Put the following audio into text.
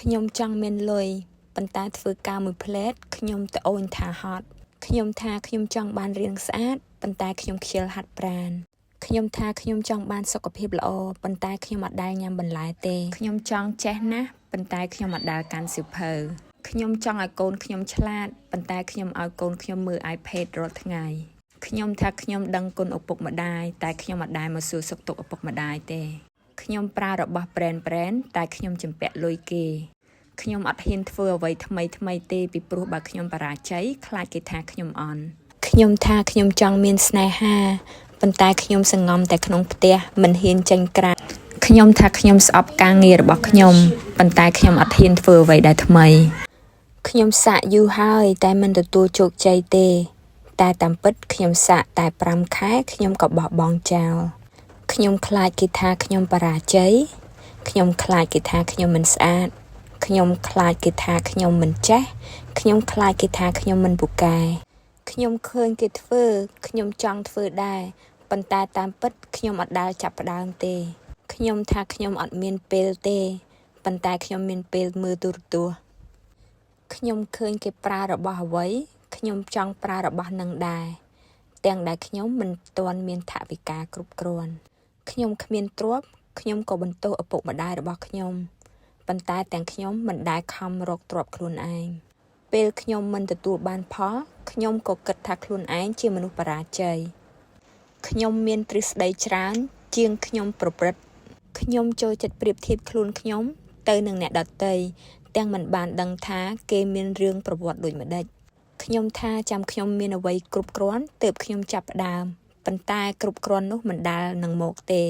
ខ្ញុំចង់មានលុយប៉ុន្តែធ្វើការមួយផ្លែតខ្ញុំទៅអូនថាហត់ខ្ញុំថាខ្ញុំចង់បានរាងស្អាតប៉ុន្តែខ្ញុំខ្ជិលហាត់ប្រាណខ្ញុំថាខ្ញុំចង់បានសុខភាពល្អប៉ុន្តែខ្ញុំអត់ដែលញ៉ាំបន្លែទេខ្ញុំចង់ចេះណាស់ប៉ុន្តែខ្ញុំអត់ដែលកាន់សៀវភៅខ្ញុំចង់ឲ្យកូនខ្ញុំឆ្លាតប៉ុន្តែខ្ញុំឲ្យកូនខ្ញុំមើល iPad រាល់ថ្ងៃខ្ញុំថាខ្ញុំដឹងគុណឪពុកម្ដាយតែខ្ញុំអត់ដែលមកសួរសុខទុក្ខឪពុកម្ដាយទេខ្ញុំប្រើរបស់ brand តែខ្ញុំជំពាក់លុយគេខ្ញុំអត់ហ៊ានធ្វើអ្វីថ្មីទេពីព្រោះបើខ្ញុំបរាជ័យខ្លាចគេថាខ្ញុំអន់ខ្ញុំថាខ្ញុំចង់មានស្នេហាប៉ុន្តែខ្ញុំសង្ងំតែក្នុងផ្ទះមិនហ៊ានចេញក្រៅខ្ញុំថាខ្ញុំស្អប់ការងាររបស់ខ្ញុំប៉ុន្តែខ្ញុំអត់ហ៊ានធ្វើអ្វីដែលថ្មីខ្ញុំសាកយូរហើយតែមិនទទួលជោគជ័យទេតែតាមពិតខ្ញុំសាកតែ5ខែខ្ញុំក៏បោះបង់ចោលខ្ញុំខ្លាចគេថាខ្ញុំបរាជ័យខ្ញុំខ្លាចគេថាខ្ញុំមិនស្អាតខ្ញុំខ្លាចគេថាខ្ញុំមិនចេះខ្ញុំខ្លាចគេថាខ្ញុំមិនពូកែខ្ញុំឃើញគេធ្វើខ្ញុំចង់ធ្វើដែរប៉ុន្តែតាមពិតខ្ញុំអត់ដែលចាប់ផ្ដើមទេខ្ញុំថាខ្ញុំអត់មានពេលទេប៉ុន្តែខ្ញុំមានពេលមើលទូរទស្សន៍ខ្ញុំឃើញគេប្រើរបស់អ្វីខ្ញុំចង់ប្រើរបស់នឹងដែរទាំងដែលខ្ញុំមិនទាន់មានថវិកាគ្រប់គ្រាន់ខ្ញុំគ្មានទ្រព្យខ្ញុំក៏បន្ទោសឪពុកម្ដាយរបស់ខ្ញុំប៉ុន្តែទាំងខ្ញុំមិនដែលខំរកទ្រព្យខ្លួនឯងពេលខ្ញុំមិនទទួលបានផលខ្ញុំក៏គិតថាខ្លួនឯងជាមនុស្សបរាជ័យខ្ញុំមានទ្រឹស្ដីច្រើនជាងខ្ញុំប្រព្រឹត្តខ្ញុំចូលចិត្តប្រៀបធៀបខ្លួនខ្ញុំទៅនឹងអ្នកដទៃទាំងមិនបានដឹងថាគេមានរឿងប្រវត្តិដូចម្ដេចខ្ញុំថាចាំខ្ញុំមានអ្វីគ្រប់គ្រាន់ទើបខ្ញុំចាប់ផ្ដើមប៉ុន្តែគ្រប់គ្រាន់នោះមិនដែលនឹងមកទេ